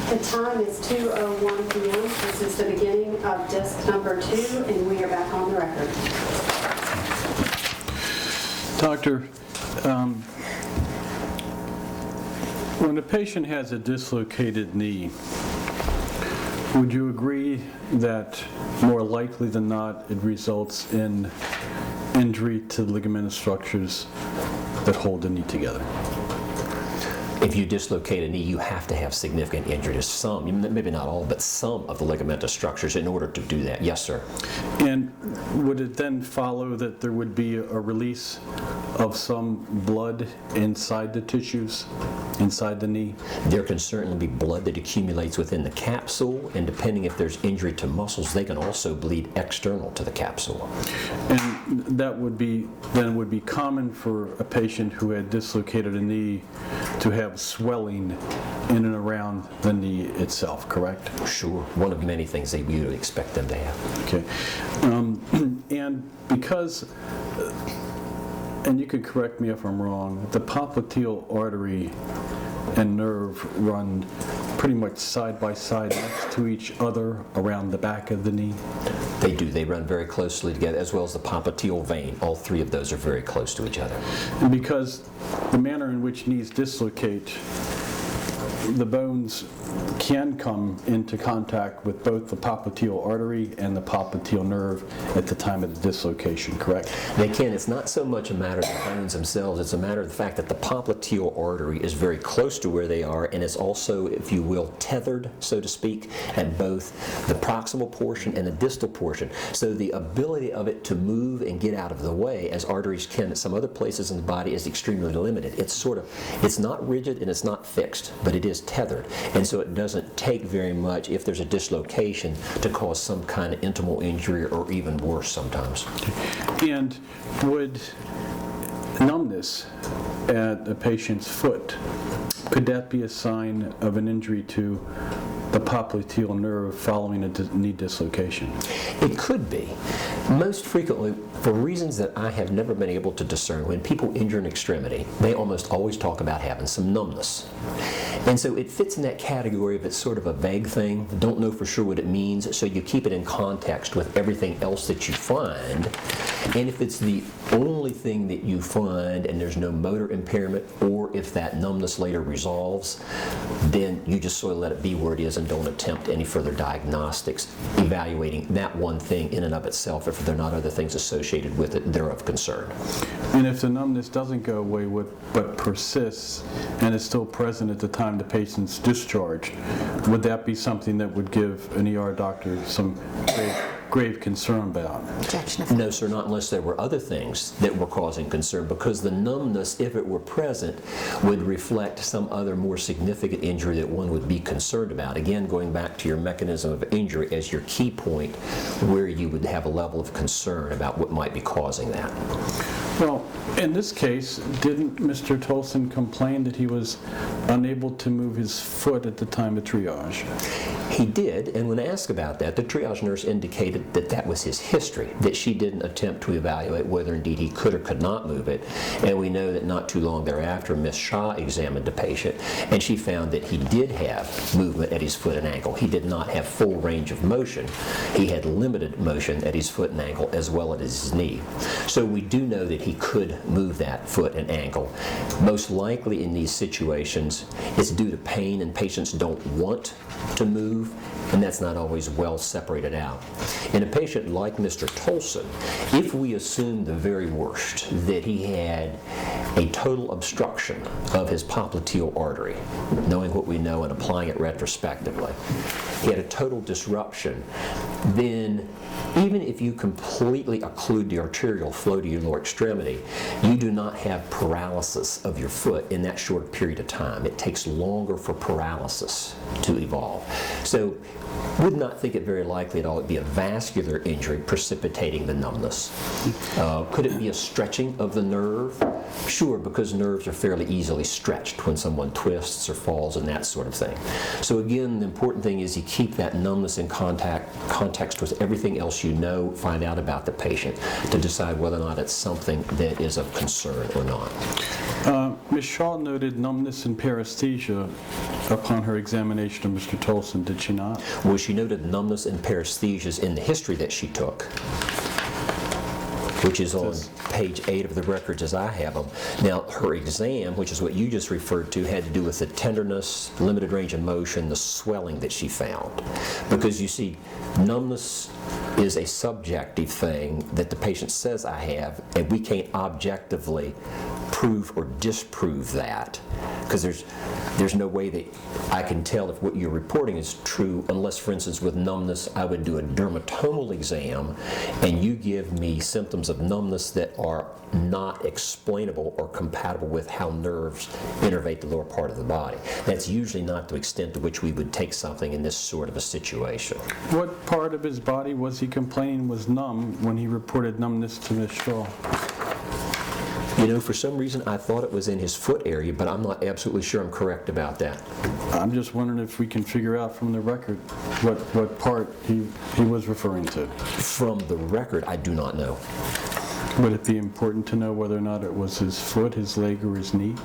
The time is 2:01 p.m. This is the beginning of disc number 2, and we are back on the record. Doctor, when a patient has a dislocated knee, would you agree that more likely than not it results in injury to the ligamentous structures that hold the knee together? If you dislocate a knee, you have to have significant injury to some, maybe not all, but some of the ligamentous structures in order to do that. Yes, sir. And would it then follow that there would be a release of some blood inside the tissues, inside the knee? There can certainly be blood that accumulates within the capsule, and depending if there's injury to muscles, they can also bleed external to the capsule. And that would be common for a patient who had dislocated a knee to have swelling in and around the knee itself, correct? Sure. One of many things that you would expect them to have. Okay. And because, and you could correct me if I'm wrong, the popliteal artery and nerve run pretty much side by side next to each other around the back of the knee? They do. They run very closely together, as well as the popliteal vein. All three of those are very close to each other. And because the manner in which knees dislocate, the bones can come into contact with both the popliteal artery and the popliteal nerve at the time of the dislocation, correct? They can. It's not so much a matter of the bones themselves, it's a matter of the fact that the popliteal artery is very close to where they are, and it's also, if you will, tethered, so to speak, at both the proximal portion and the distal portion. So the ability of it to move and get out of the way, as arteries can at some other places in the body, is extremely limited. It's not rigid and it's not fixed, but it is tethered. And so it doesn't take very much, if there's a dislocation, to cause some kind of intimal injury or even worse sometimes. And would numbness at a patient's foot, could that be a sign of an injury to the popliteal nerve following a knee dislocation? It could be. Most frequently, for reasons that I have never been able to discern, when people injure an extremity, they almost always talk about having some numbness. And so it fits in that category of it's sort of a vague thing, don't know for sure what it means, so you keep it in context with everything else that you find. And if it's the only thing that you find and there's no motor impairment, or if that numbness later resolves, then you just sort of let it be where it is and don't attempt any further diagnostics evaluating that one thing in and of itself. If there are not other things associated with it, they're of concern. And if the numbness doesn't go away but persists and is still present at the time the patient's discharged, would that be something that would give an ER doctor some grave concern about? No, sir, not unless there were other things that were causing concern, because the numbness, if it were present, would reflect some other more significant injury that one would be concerned about. Again, going back to your mechanism of injury as your key point, where you would have a level of concern about what might be causing that. Well, in this case, didn't Mr. Tolson complain that he was unable to move his foot at the time of triage? He did, and when asked about that, the triage nurse indicated that that was his history, that she didn't attempt to evaluate whether indeed he could or could not move it. And we know that not too long thereafter, Ms. Shaw examined the patient, and she found that he did have movement at his foot and ankle. He did not have full range of motion. He had limited motion at his foot and ankle as well as his knee. So we do know that he could move that foot and ankle. Most likely in these situations, it's due to pain and patients don't want to move, and that's not always well separated out. In a patient like Mr. Tolson, if we assume the very worst, that he had a total obstruction of his popliteal artery, knowing what we know and applying it retrospectively, he had a total disruption, then even if you completely occlude the arterial flow to your lower extremity, you do not have paralysis of your foot in that short period of time. It takes longer for paralysis to evolve. So would not think it very likely at all it'd be a vascular injury precipitating the numbness. Could it be a stretching of the nerve? Sure, because nerves are fairly easily stretched when someone twists or falls and that sort of thing. So again, the important thing is you keep that numbness in context with everything else you know, find out about the patient to decide whether or not it's something that is of concern or not. Ms. Shaw noted numbness and paresthesia upon her examination of Mr. Tolson, did she not? Well, she noted numbness and paresthesias in the history that she took, which is on page 8 of the records as I have them. Now, her exam, which is what you just referred to, had to do with the tenderness, limited range of motion, the swelling that she found. Because you see, numbness is a subjective thing that the patient says I have, and we can't objectively prove or disprove that, because there's no way that I can tell if what you're reporting is true unless, for instance, with numbness, I would do a dermatomal exam and you give me symptoms of numbness that are not explainable or compatible with how nerves innervate the lower part of the body. That's usually not the extent to which we would take something in this sort of a situation. What part of his body was he complaining was numb when he reported numbness to Ms. Shaw? You know, for some reason, I thought it was in his foot area, but I'm not absolutely sure I'm correct about that. I'm just wondering if we can figure out from the record what part he was referring to. From the record, I do not know. Would it be important to know whether or not it was his foot, his leg, or his knee?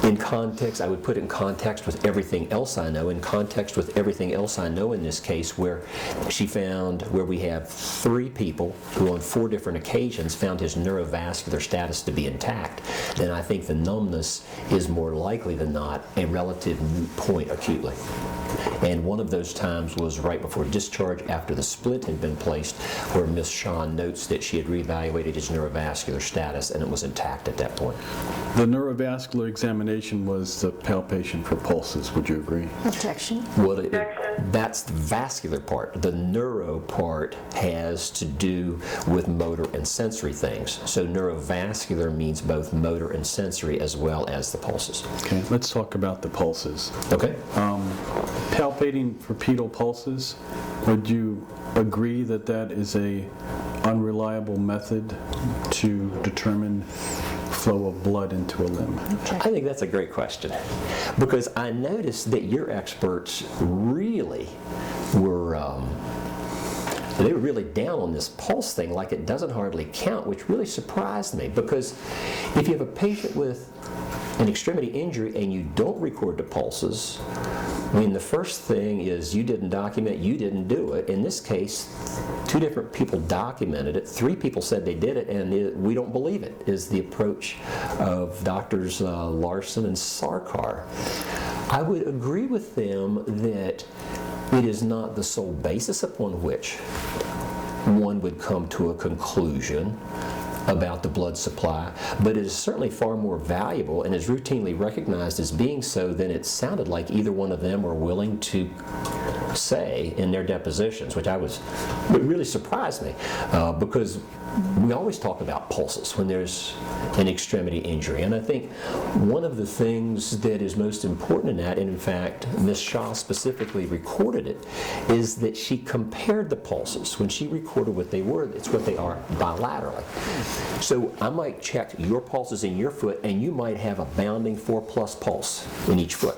In context, I would put it in context with everything else I know, in context with everything else I know in this case, where she found, where we have 3 people who on 4 different occasions found his neurovascular status to be intact, then I think the numbness is more likely than not a relative moot point acutely. And one of those times was right before discharge after the splint had been placed, where Ms. Shaw notes that she had reevaluated his neurovascular status and it was intact at that point. The neurovascular examination was the palpation for pulses, would you agree? Objection. Well, that's the vascular part. The neuro part has to do with motor and sensory things. So neurovascular means both motor and sensory as well as the pulses. Okay, let's talk about the pulses. Okay. Palpating for pedal pulses, would you agree that that is a unreliable method to determine flow of blood into a limb? I think that's a great question, because I noticed that your experts really were they were really down on this pulse thing, like it doesn't hardly count, which really surprised me, because if you have a patient with an extremity injury and you don't record the pulses, I mean, the first thing is you didn't document, you didn't do it. In this case, 2 different people documented it, 3 people said they did it, and we don't believe it, is the approach of Doctors Larson and Sarkar. I would agree with them that it is not the sole basis upon which one would come to a conclusion about the blood supply, but it is certainly far more valuable and is routinely recognized as being so than it sounded like either one of them were willing to say in their depositions, which really surprised me, because we always talk about pulses when there's an extremity injury. And I think one of the things that is most important in that, and in fact Ms. Shaw specifically recorded it, is that she compared the pulses. When she recorded what they were, it's what they are bilaterally. So I might check your pulses in your foot, and you might have a bounding 4+ pulse in each foot.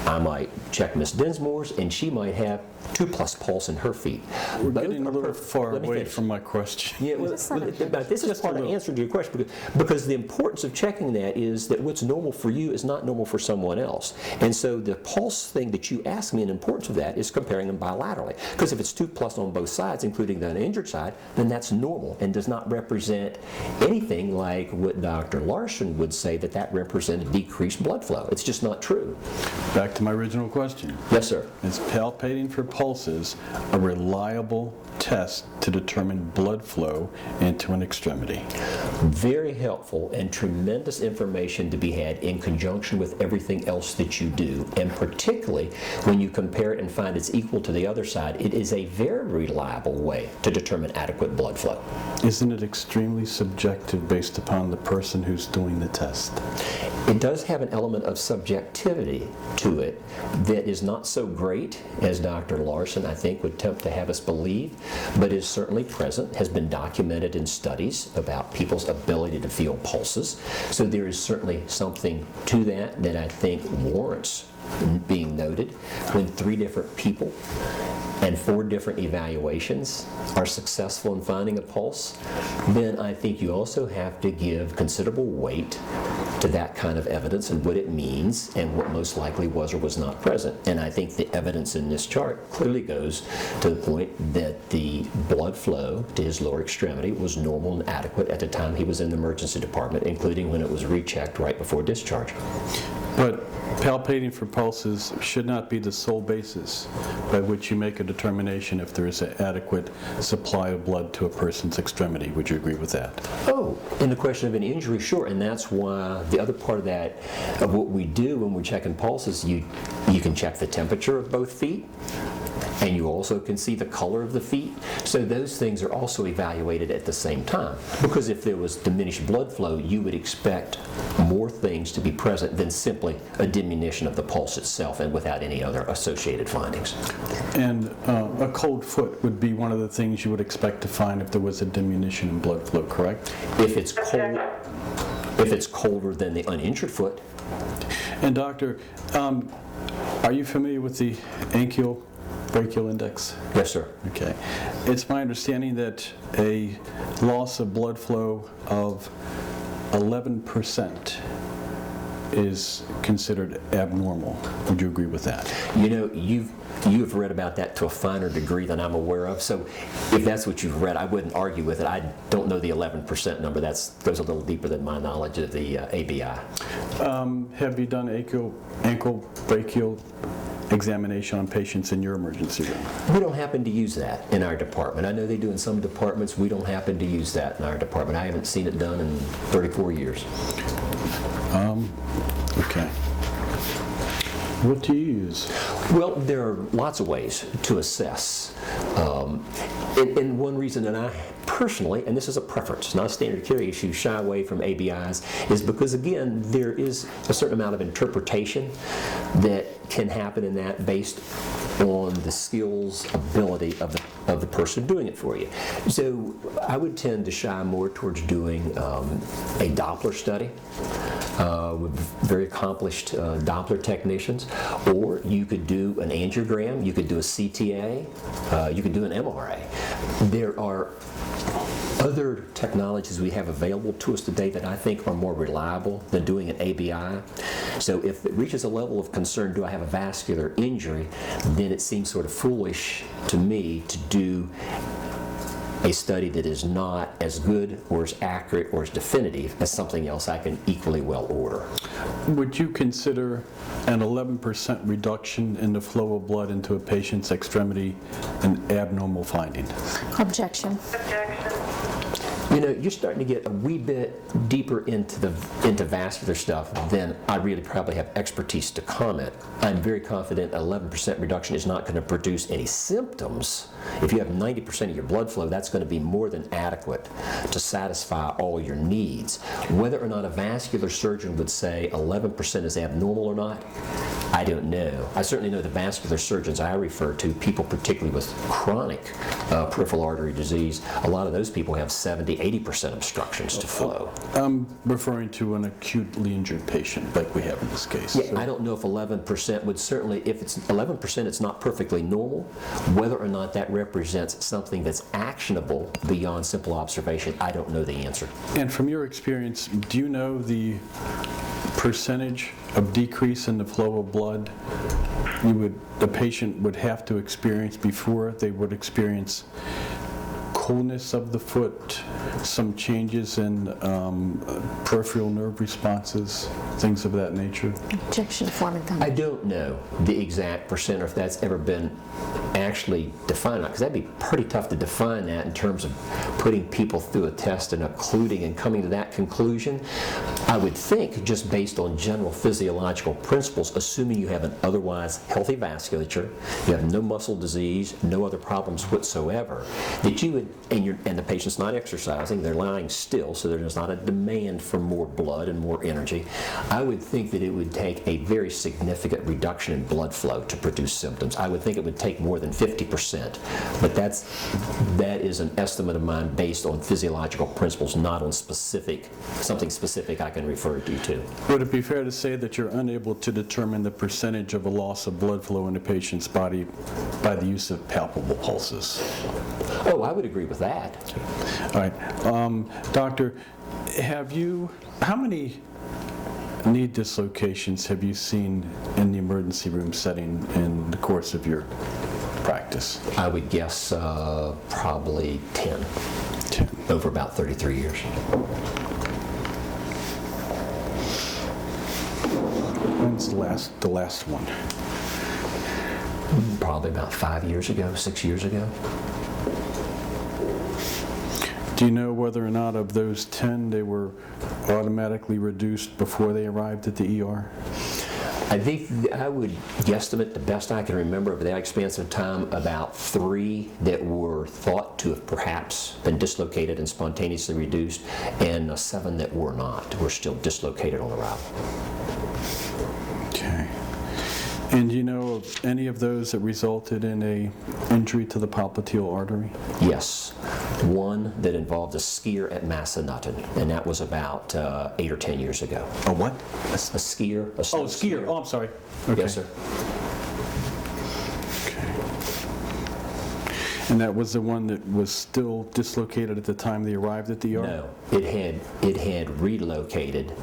I might check Miss Dinsmore's, and she might have 2+ pulse in her feet. We're getting a little far away from my question. Yeah, well, but this is part of the answer to your question, because the importance of checking that is that what's normal for you is not normal for someone else. And so the pulse thing that you asked me, and the importance of that is comparing them bilaterally. Because if it's 2+ on both sides, including the uninjured side, then that's normal and does not represent anything like what Dr. Larson would say that represented decreased blood flow. It's just not true. Back to my original question. Yes, sir. Is palpating for pulses a reliable test to determine blood flow into an extremity? Very helpful and tremendous information to be had in conjunction with everything else that you do, and particularly when you compare it and find it's equal to the other side, it is a very reliable way to determine adequate blood flow. Isn't it extremely subjective based upon the person who's doing the test? It does have an element of subjectivity to it that is not so great as Dr. Larson, I think, would attempt to have us believe, but is certainly present, has been documented in studies about people's ability to feel pulses. So there is certainly something to that I think warrants being noted. When 3 different people and 4 different evaluations are successful in finding a pulse, then I think you also have to give considerable weight to that kind of evidence and what it means and what most likely was or was not present. And I think the evidence in this chart clearly goes to the point that the blood flow to his lower extremity was normal and adequate at the time he was in the emergency department, including when it was rechecked right before discharge. But palpating for pulses should not be the sole basis by which you make a determination if there is an adequate supply of blood to a person's extremity. Would you agree with that? Oh, in the question of an injury, sure, and that's why the other part of that, of what we do when we're checking pulses, you can check the temperature of both feet, and you also can see the color of the feet. So those things are also evaluated at the same time. Because if there was diminished blood flow, you would expect more things to be present than simply a diminution of the pulse itself and without any other associated findings. And a cold foot would be one of the things you would expect to find if there was a diminution in blood flow, correct? If it's cold, if it's colder than the uninjured foot. And doctor, are you familiar with the brachial index? Yes, sir. Okay. It's my understanding that a loss of blood flow of 11% is considered abnormal. Would you agree with that? You know, you've read about that to a finer degree than I'm aware of. So if that's what you've read, I wouldn't argue with it. I don't know the 11% number. That goes a little deeper than my knowledge of the ABI. Have you done ankle brachial examination on patients in your emergency room? We don't happen to use that in our department. I know they do in some departments. We don't happen to use that in our department. I haven't seen it done in 34 years. Okay. What do you use? Well, there are lots of ways to assess. And one reason that I personally, and this is a preference, not a standard care issue, shy away from ABIs is because, again, there is a certain amount of interpretation that can happen in that based on the skills, ability of the person doing it for you. So I would tend to shy more towards doing a Doppler study with very accomplished Doppler technicians, or you could do an angiogram, you could do a CTA, you could do an MRA. There are other technologies we have available to us today that I think are more reliable than doing an ABI. So if it reaches a level of concern, do I have a vascular injury, then it seems sort of foolish to me to do a study that is not as good or as accurate or as definitive as something else I can equally well order. Would you consider an 11% reduction in the flow of blood into a patient's extremity an abnormal finding? Objection. You know, you're starting to get a wee bit deeper into vascular stuff than I really probably have expertise to comment. I'm very confident 11% reduction is not going to produce any symptoms. If you have 90% of your blood flow, that's going to be more than adequate to satisfy all your needs. Whether or not a vascular surgeon would say 11% is abnormal or not, I don't know. I certainly know the vascular surgeons I refer to, people particularly with chronic peripheral artery disease, a lot of those people have 70-80% obstructions to flow. I'm referring to an acutely injured patient like we have in this case. Yeah, I don't know if 11% would certainly, if it's 11%, it's not perfectly normal. Whether or not that represents something that's actionable beyond simple observation, I don't know the answer. And from your experience, do you know the percentage of decrease in the flow of blood the patient would have to experience before they would experience coolness of the foot, some changes in peripheral nerve responses, things of that nature? Objection, form and thunder. I don't know the exact percent or if that's ever been actually defined, because that'd be pretty tough to define that in terms of putting people through a test and occluding and coming to that conclusion. I would think, just based on general physiological principles, assuming you have an otherwise healthy vasculature, you have no muscle disease, no other problems whatsoever, that you would, and the patient's not exercising, they're lying still, so there's not a demand for more blood and more energy, I would think that it would take a very significant reduction in blood flow to produce symptoms. I would think it would take more than 50%, but that is an estimate of mine based on physiological principles, not on something specific I can refer you to. Would it be fair to say that you're unable to determine the percentage of a loss of blood flow in a patient's body by the use of palpable pulses? Oh, I would agree with that. All right. Doctor, how many knee dislocations have you seen in the emergency room setting in the course of your practice? I would guess probably 10 10. over about 33 years. When's the last one? Probably about 5 years ago, 6 years ago. Do you know whether or not of those 10 they were automatically reduced before they arrived at the ER? I think I would guesstimate, the best I can remember over that expanse of time, about 3 that were thought to have perhaps been dislocated and spontaneously reduced, and 7 that were not, were still dislocated on arrival. Okay. And do you know of any of those that resulted in a injury to the popliteal artery? Yes, one that involved a skier at Massanutten, and that was about 8 or 10 years ago. A what? A skier. A snow Skier. Oh, I'm sorry. Okay. Yes, sir. Okay. And that was the one that was still dislocated at the time they arrived at the ER? No, it had relocated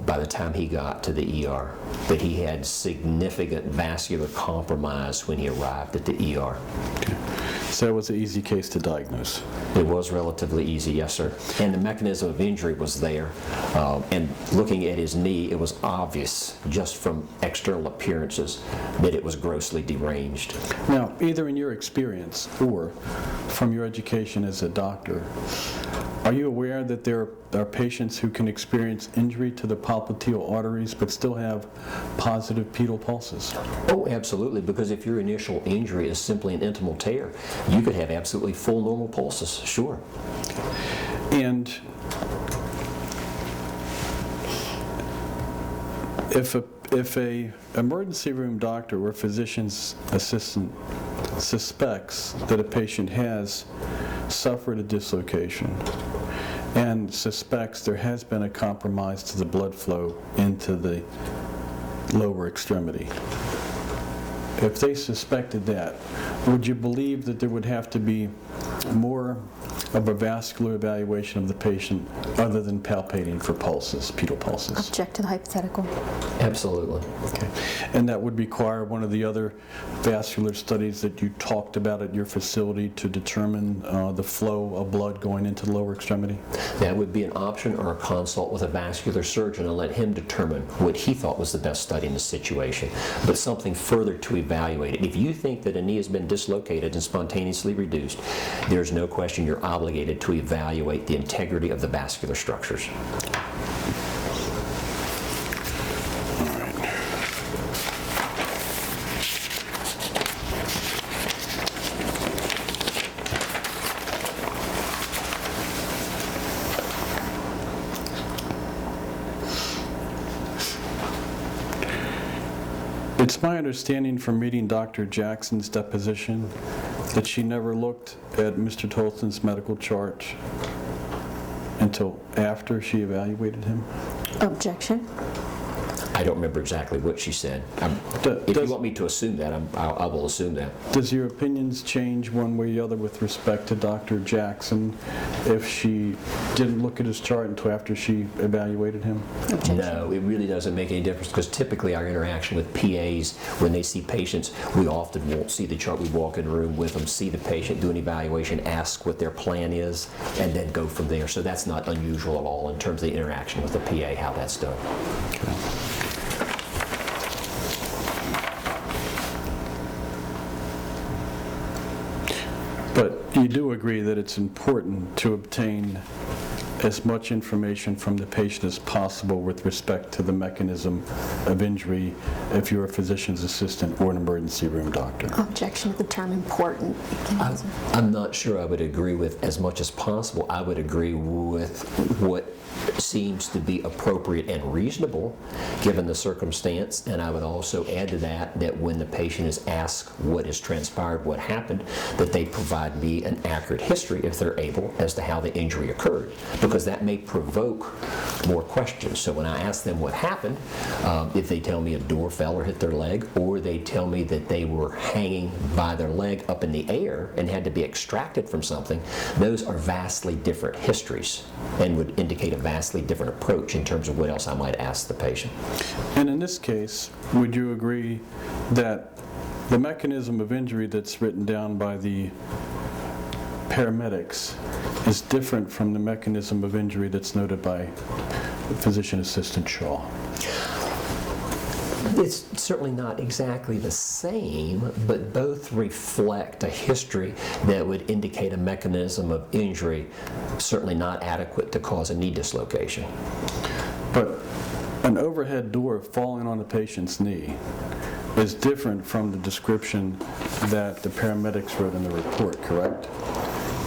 by the time he got to the ER, but he had significant vascular compromise when he arrived at the ER. Okay. So that was an easy case to diagnose. It was relatively easy, yes, sir. And the mechanism of injury was there. And looking at his knee, it was obvious just from external appearances that it was grossly deranged. Now, either in your experience or from your education as a doctor, are you aware that there are patients who can experience injury to the popliteal arteries but still have positive pedal pulses? Oh, absolutely, because if your initial injury is simply an intimal tear, you could have absolutely full normal pulses, sure. And if a emergency room doctor or physician's assistant suspects that a patient has suffered a dislocation and suspects there has been a compromise to the blood flow into the lower extremity, if they suspected that, would you believe that there would have to be more of a vascular evaluation of the patient other than palpating for pulses, pedal pulses? Object to the hypothetical. Absolutely. Okay. And that would require one of the other vascular studies that you talked about at your facility to determine the flow of blood going into the lower extremity? That would be an option, or a consult with a vascular surgeon and let him determine what he thought was the best study in the situation, but something further to evaluate it. If you think that a knee has been dislocated and spontaneously reduced, there's no question you're obligated to evaluate the integrity of the vascular structures. It's my understanding from reading Dr. Jackson's deposition that she never looked at Mr. Tolson's medical chart until after she evaluated him. Objection. I don't remember exactly what she said. If you want me to assume that, I will assume that. Does your opinions change one way or the other with respect to Dr. Jackson if she didn't look at his chart until after she evaluated him? Objection. No, it really doesn't make any difference, because typically our interaction with PAs, when they see patients, we often won't see the chart. We walk in the room with them, see the patient, do an evaluation, ask what their plan is, and then go from there. So that's not unusual at all in terms of the interaction with the PA, how that's done. Okay. But you do agree that it's important to obtain as much information from the patient as possible with respect to the mechanism of injury if you're a physician's assistant or an emergency room doctor? Objection to the term important. I'm not sure I would agree with as much as possible. I would agree with what seems to be appropriate and reasonable given the circumstance, and I would also add to that when the patient is asked what has transpired, what happened, that they provide me an accurate history, if they're able, as to how the injury occurred. because that may provoke more questions. So when I ask them what happened, if they tell me a door fell or hit their leg, or they tell me that they were hanging by their leg up in the air and had to be extracted from something, those are vastly different histories and would indicate a vastly different approach in terms of what else I might ask the patient. And in this case, would you agree that the mechanism of injury that's written down by the paramedics is different from the mechanism of injury that's noted by physician assistant Shaw? It's certainly not exactly the same, but both reflect a history that would indicate a mechanism of injury certainly not adequate to cause a knee dislocation. But an overhead door falling on a patient's knee is different from the description that the paramedics wrote in the report, correct?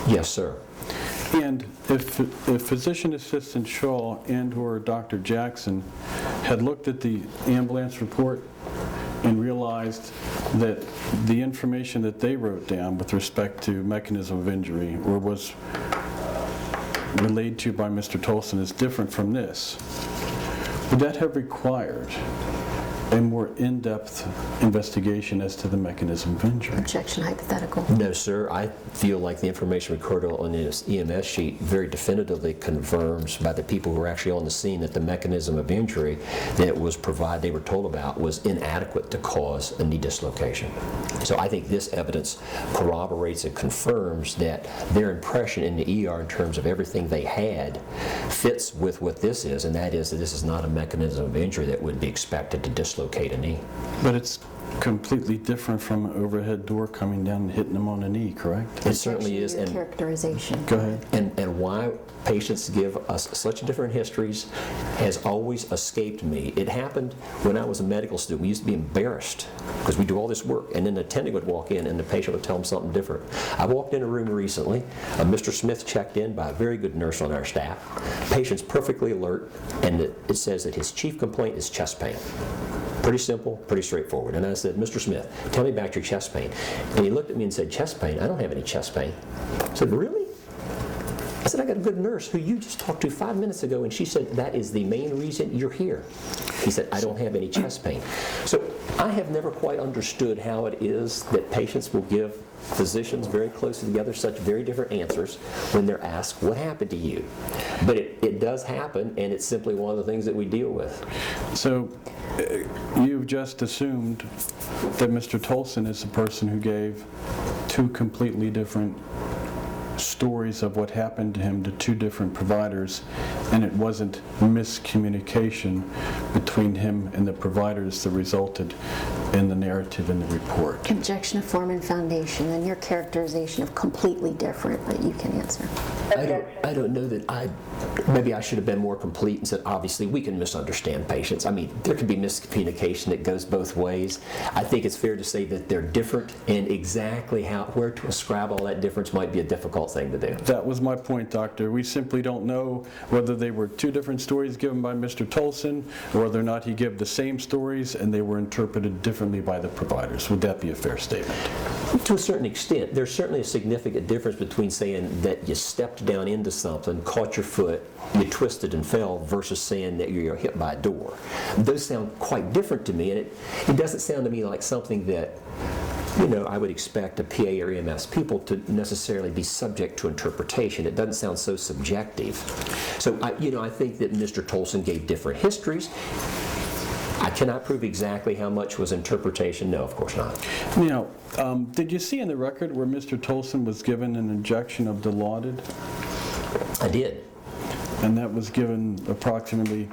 Yes, sir. And if physician assistant Shaw and/or Dr. Jackson had looked at the ambulance report and realized that the information that they wrote down with respect to mechanism of injury or was relayed to by Mr. Tolson is different from this, would that have required a more in-depth investigation as to the mechanism of injury? Objection hypothetical. No, sir. I feel like the information recorded on this EMS sheet very definitively confirms by the people who were actually on the scene that the mechanism of injury that was provided, they were told about, was inadequate to cause a knee dislocation. So I think this evidence corroborates and confirms that their impression in the ER in terms of everything they had fits with what this is, and that is that this is not a mechanism of injury that would be expected to dislocate a knee. But it's completely different from an overhead door coming down and hitting them on the knee, correct? It certainly is. Your And characterization. Go ahead. And why patients give us such different histories has always escaped me. It happened when I was a medical student. We used to be embarrassed because we do all this work, and then the attending would walk in and the patient would tell them something different. I walked in a room recently, Mr. Smith checked in by a very good nurse on our staff. Patient's perfectly alert, and it says that his chief complaint is chest pain. Pretty simple, pretty straightforward. And I said, Mr. Smith, tell me about your chest pain. And he looked at me and said, chest pain? I don't have any chest pain. I said, really? I said, I got a good nurse who you just talked to 5 minutes ago, and she said, that is the main reason you're here. He said, I don't have any chest pain. So I have never quite understood how it is that patients will give physicians very close together such very different answers when they're asked, what happened to you? But it does happen, and it's simply one of the things that we deal with. So you've just assumed that Mr. Tolson is the person who gave two completely different stories of what happened to him to two different providers, and it wasn't miscommunication between him and the providers that resulted in the narrative in the report. Objection of form and foundation, and your characterization of completely different, but you can answer. I don't know that maybe I should have been more complete and said, obviously, we can misunderstand patients. I mean, there can be miscommunication that goes both ways. I think it's fair to say that they're different, and exactly where to ascribe all that difference might be a difficult thing to do. That was my point, Doctor. We simply don't know whether they were two different stories given by Mr. Tolson, or whether or not he gave the same stories and they were interpreted differently by the providers. Would that be a fair statement? To a certain extent. There's certainly a significant difference between saying that you stepped down into something, caught your foot, you twisted and fell, versus saying that you're hit by a door. Those sound quite different to me, and it doesn't sound to me like something that I would expect a PA or EMS people to necessarily be subject to interpretation. It doesn't sound so subjective. So, I think that Mr. Tolson gave different histories. I cannot prove exactly how much was interpretation. No, of course not. Now, did you see in the record where Mr. Tolson was given an injection of Dilaudid? I did. And that was given approximately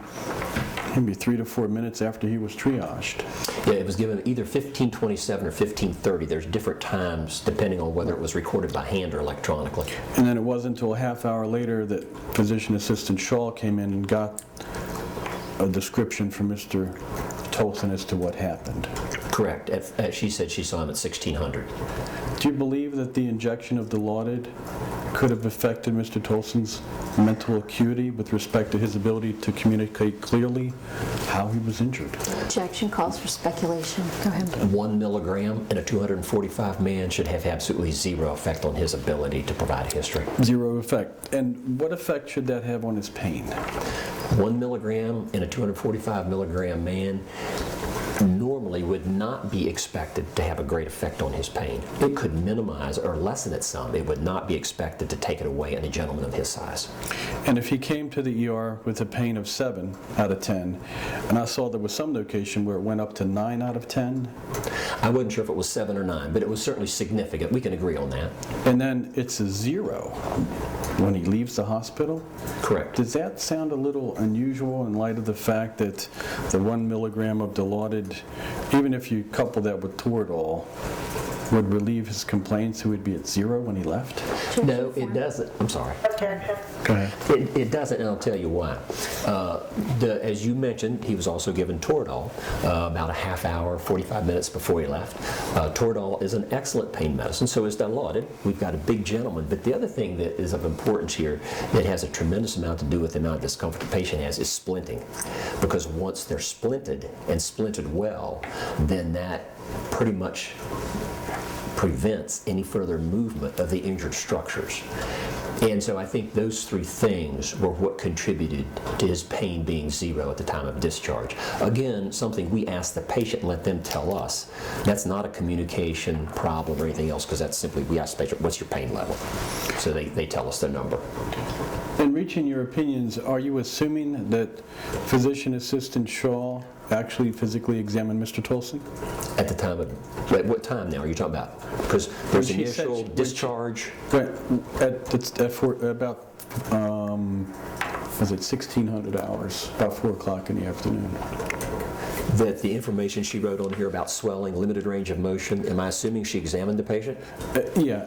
maybe 3 to 4 minutes after he was triaged. Yeah, it was given either 15:27 or 15:30. There's different times depending on whether it was recorded by hand or electronically. And then it wasn't until a half hour later that physician assistant Shaw came in and got a description from Mr. Tolson as to what happened. Correct. She said she saw him at 1600. Do you believe that the injection of Dilaudid could have affected Mr. Tolson's mental acuity with respect to his ability to communicate clearly how he was injured. Objection calls for speculation. Go ahead. 1 milligram in a 245 man should have absolutely zero effect on his ability to provide history. Zero effect. And what effect should that have on his pain? 1 milligram in a 245 milligram man normally would not be expected to have a great effect on his pain. It could minimize or lessen it some. It would not be expected to take it away in a gentleman of his size. And if he came to the ER with a pain of 7 out of 10, and I saw there was some location where it went up to 9 out of 10, I wasn't sure if it was 7 or 9, but it was certainly significant. We can agree on that. and then it's a 0 when he leaves the hospital, Correct. does that sound a little unusual in light of the fact that the 1 milligram of Dilaudid, even if you couple that with Toradol, would relieve his complaints, he would be at 0 when he left? No, it doesn't. I'm sorry. Go ahead. It doesn't, and I'll tell you why. As you mentioned, he was also given Toradol about a half hour, 45 minutes before he left. Toradol is an excellent pain medicine, so is Dilaudid. We've got a big gentleman. But the other thing that is of importance here that has a tremendous amount to do with the amount of discomfort the patient has is splinting. Because once they're splinted, and splinted well, then that pretty much prevents any further movement of the injured structures. And so I think those 3 things were what contributed to his pain being 0 at the time of discharge. Again, something we ask the patient and let them tell us. That's not a communication problem or anything else, because that's simply, we ask the patient, what's your pain level? So they tell us their number. In reaching your opinions, are you assuming that physician assistant Shaw actually physically examined Mr. Tolson? At the time of, at what time now are you talking about? Because there's When she said initial she- when discharge. Right, about, was it 1600 hours, about 4 o'clock in the afternoon? That the information she wrote on here about swelling, limited range of motion, am I assuming she examined the patient? Yeah.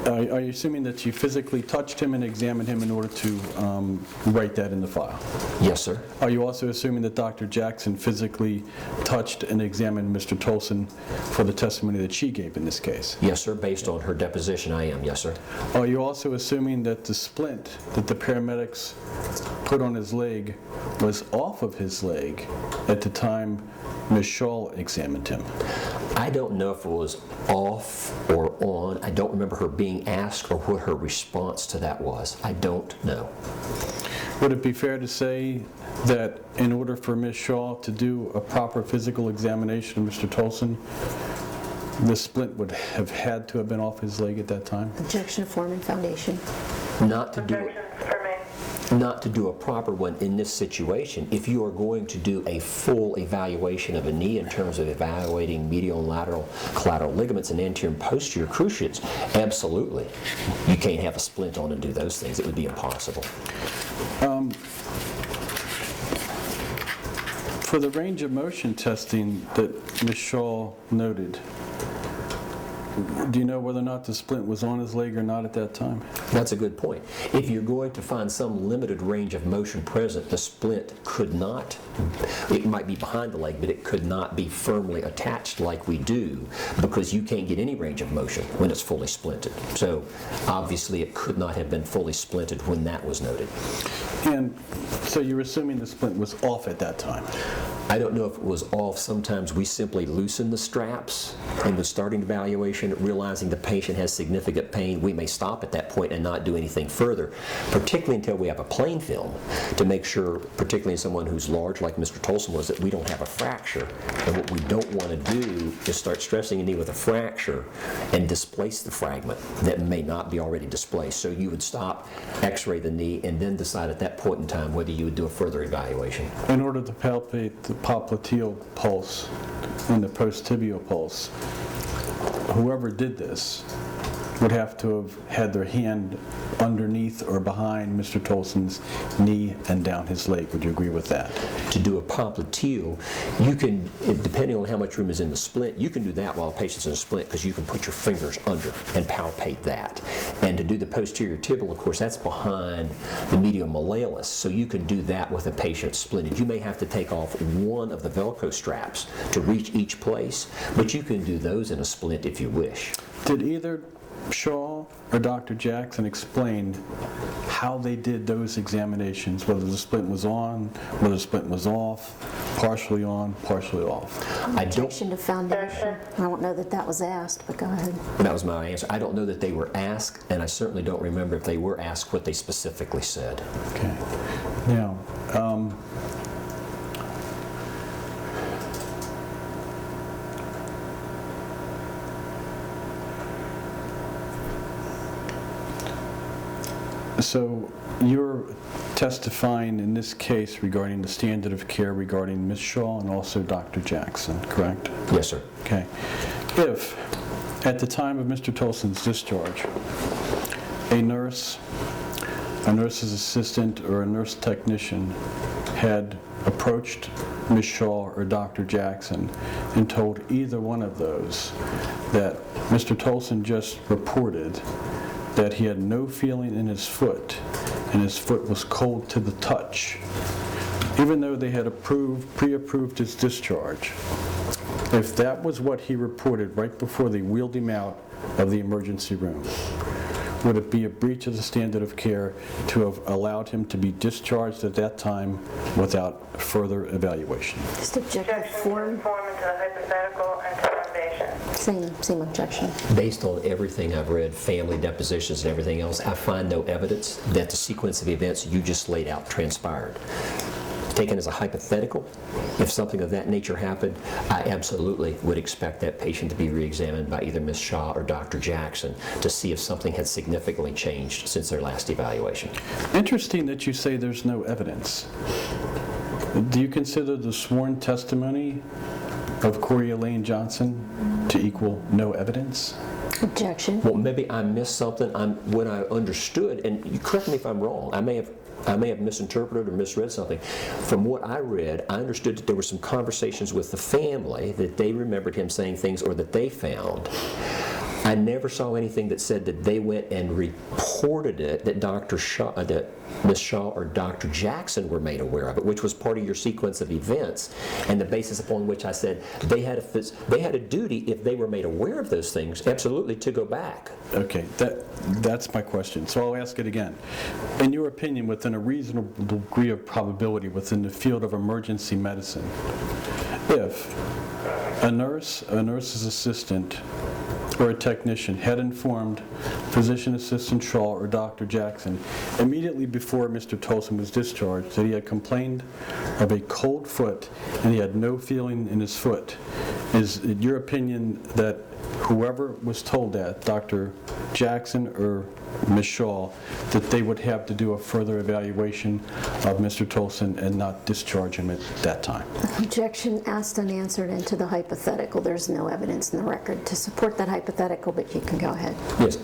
Are you assuming that you physically touched him and examined him in order to write that in the file? Yes, sir. Are you also assuming that Dr. Jackson physically touched and examined Mr. Tolson for the testimony that she gave in this case? Yes, sir. Based on her deposition, I am. Yes, sir. Are you also assuming that the splint that the paramedics put on his leg was off of his leg at the time Ms. Shaw examined him? I don't know if it was off or on. I don't remember her being asked or what her response to that was. I don't know. Would it be fair to say that in order for Ms. Shaw to do a proper physical examination of Mr. Tolson, the splint would have had to have been off his leg at that time? Objection to form and foundation. Not to do a proper one in this situation. If you are going to do a full evaluation of a knee in terms of evaluating medial and lateral collateral ligaments and anterior and posterior cruciates, absolutely. You can't have a splint on and do those things. It would be impossible. For the range of motion testing that Ms. Shaw noted, do you know whether or not the splint was on his leg or not at that time? That's a good point. If you're going to find some limited range of motion present, the splint could not, it might be behind the leg, but it could not be firmly attached like we do, because you can't get any range of motion when it's fully splinted. So obviously it could not have been fully splinted when that was noted. And so you're assuming the splint was off at that time? I don't know if it was off. Sometimes we simply loosen the straps in the starting evaluation, realizing the patient has significant pain. We may stop at that point and not do anything further, particularly until we have a plain film to make sure, particularly in someone who's large like Mr. Tolson was, that we don't have a fracture. And what we don't want to do is start stressing a knee with a fracture and displace the fragment that may not be already displaced. So you would stop, x-ray the knee, and then decide at that point in time whether you would do a further evaluation. In order to palpate the popliteal pulse and the post-tibial pulse, whoever did this would have to have had their hand underneath or behind Mr. Tolson's knee and down his leg. Would you agree with that? To do a popliteal, you can, depending on how much room is in the splint, you can do that while the patient's in a splint, because you can put your fingers under and palpate that. And to do the posterior tibial, of course, that's behind the medial malleolus, so you can do that with a patient splinted. You may have to take off one of the Velcro straps to reach each place, but you can do those in a splint if you wish. Did either Shaw or Dr. Jackson explain how they did those examinations, whether the splint was on, whether the splint was off? partially on, partially off. Objection to foundation. I don't know that that was asked, but go ahead. That was my answer. I don't know that they were asked, and I certainly don't remember if they were asked what they specifically said. Okay. Now, so you're testifying in this case regarding the standard of care regarding Ms. Shaw and also Dr. Jackson, correct? Yes, sir. Okay. If, at the time of Mr. Tolson's discharge, a nurse's assistant, or a nurse technician had approached Ms. Shaw or Dr. Jackson and told either one of those that Mr. Tolson just reported that he had no feeling in his foot and his foot was cold to the touch, even though they had pre-approved his discharge, if that was what he reported right before they wheeled him out of the emergency room, would it be a breach of the standard of care to have allowed him to be discharged at that time without further evaluation? Just objective form. Form into the hypothetical and to foundation. Same objection. Based on everything I've read, family depositions and everything else, I find no evidence that the sequence of events you just laid out transpired. Taken as a hypothetical, if something of that nature happened, I absolutely would expect that patient to be re-examined by either Ms. Shaw or Dr. Jackson to see if something had significantly changed since their last evaluation. Interesting that you say there's no evidence. Do you consider the sworn testimony of Corey Elaine Johnson to equal no evidence? Objection. Well, maybe I missed something. What I understood, and you correct me if I'm wrong, I may have misinterpreted or misread something. From what I read, I understood that there were some conversations with the family that they remembered him saying things or that they found. I never saw anything that said that they went and reported it, that that Ms. Shaw or Dr. Jackson were made aware of it, which was part of your sequence of events, and the basis upon which I said they had a duty, if they were made aware of those things, absolutely to go back. Okay, that's my question. So I'll ask it again. In your opinion, within a reasonable degree of probability within the field of emergency medicine, if a nurse's assistant, or a technician had informed physician assistant Shaw or Dr. Jackson immediately before Mr. Tolson was discharged that he had complained of a cold foot and he had no feeling in his foot, is it your opinion that whoever was told that, Dr. Jackson or Ms. Shaw, that they would have to do a further evaluation of Mr. Tolson and not discharge him at that time? Objection asked unanswered into the hypothetical. There's no evidence in the record to support that hypothetical, but you can go ahead. Yes,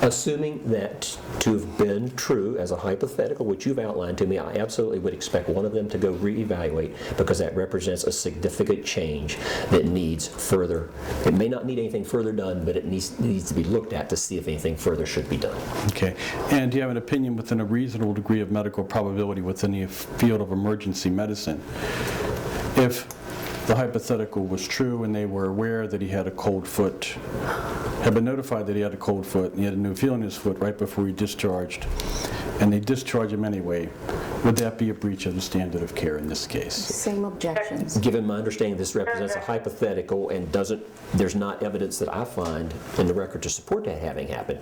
assuming that to have been true as a hypothetical, which you've outlined to me, I absolutely would expect one of them to go reevaluate because that represents a significant change that needs further. It may not need anything further done, but it needs to be looked at to see if anything further should be done. Okay. And do you have an opinion within a reasonable degree of medical probability within the field of emergency medicine, if the hypothetical was true and they were aware that he had a cold foot, had been notified that he had a cold foot and he had a new feeling in his foot right before he discharged, and they discharge him anyway, would that be a breach of the standard of care in this case? Same objections. Given my understanding, this represents a hypothetical and there's not evidence that I find in the record to support that having happened.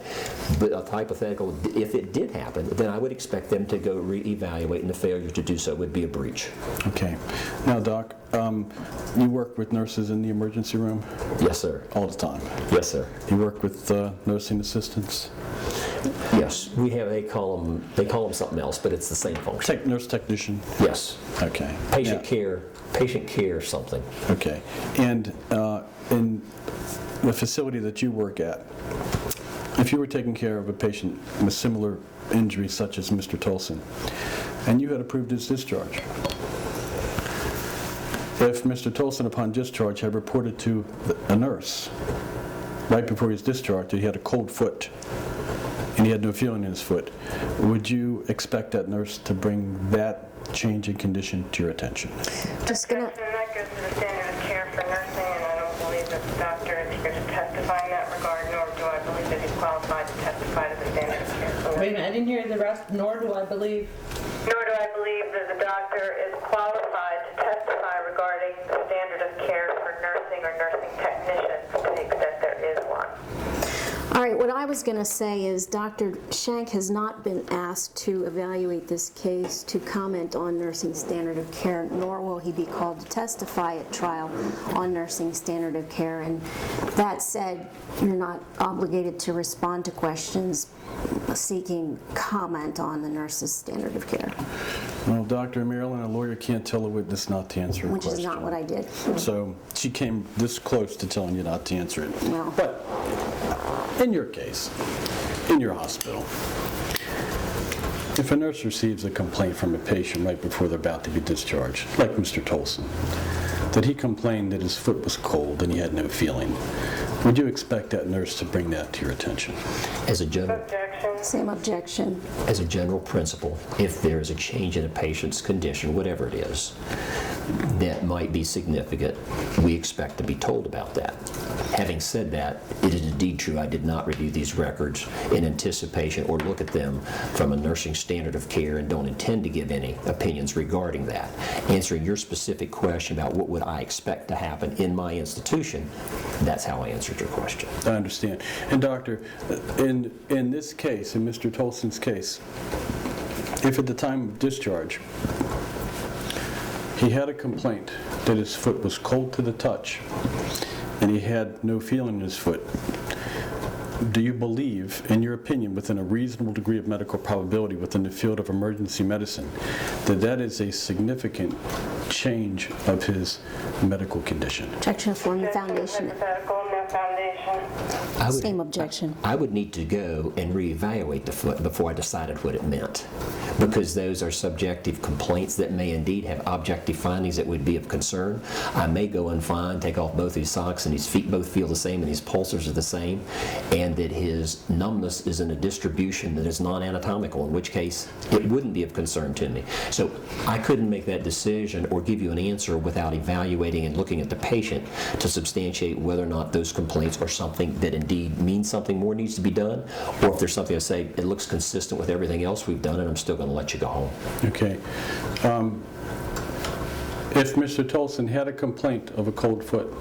But a hypothetical, if it did happen, then I would expect them to go reevaluate, and the failure to do so would be a breach. Okay. Now, Doc, you work with nurses in the emergency room? Yes, sir. All the time? Yes, sir. You work with nursing assistants? Yes, they call them something else, but it's the same function. Nurse technician? Yes. Okay. Patient care something. Okay. And in the facility that you work at, if you were taking care of a patient with similar injuries such as Mr. Tolson, and you had approved his discharge, if Mr. Tolson upon discharge had reported to a nurse right before he was discharged that he had a cold foot and he had no feeling in his foot, would you expect that nurse to bring that change in condition to your attention? Just gonna. And that goes to the standard of care for nursing, and I don't believe that the doctor is here to testify in that regard, nor do I believe that he's qualified to testify to the standard of care for nursing. Wait a minute, I didn't hear the rest, nor do I believe. Nor do I believe that the doctor is qualified qualified to testify regarding the standard of care for nursing or nursing technicians to the extent there is one? All right, what I was going to say is Dr. Shank has not been asked to evaluate this case to comment on nursing standard of care, nor will he be called to testify at trial on nursing standard of care. And that said, you're not obligated to respond to questions seeking comment on the nurse's standard of care. Well, Dr. Marilyn, a lawyer can't tell a witness not to answer a Which question. is not what I did. So she came this close to telling you not to answer it. Well. But in your case, in your hospital, if a nurse receives a complaint from a patient right before they're about to be discharged, like Mr. Tolson, that he complained that his foot was cold and he had no feeling, would you expect that nurse to bring that to your attention? As a general Objection. Same objection. As a general principle, if there is a change in a patient's condition, whatever it is, that might be significant, we expect to be told about that. Having said that, it is indeed true I did not review these records in anticipation or look at them from a nursing standard of care and don't intend to give any opinions regarding that. Answering your specific question about what would I expect to happen in my institution, that's how I answered your question. I understand. And doctor, in this case, in Mr. Tolson's case, if at the time of discharge he had a complaint that his foot was cold to the touch and he had no feeling in his foot, do you believe, in your opinion, within a reasonable degree of medical probability within the field of emergency medicine, that that is a significant change of his medical condition? Objection from the Objection, foundation. hypothetical, no foundation. Same objection. I would need to go and reevaluate the foot before I decided what it meant, because those are subjective complaints that may indeed have objective findings that would be of concern. I may go and take off both his socks and his feet both feel the same and his pulsars are the same, and that his numbness is in a distribution that is non-anatomical, in which case it wouldn't be of concern to me. So I couldn't make that decision or give you an answer without evaluating and looking at the patient to substantiate whether or not those complaints are something that indeed means something more needs to be done, or if there's something I say it looks consistent with everything else we've done and I'm still going to let you go home. Okay. If Mr. Tolson had a complaint of a cold foot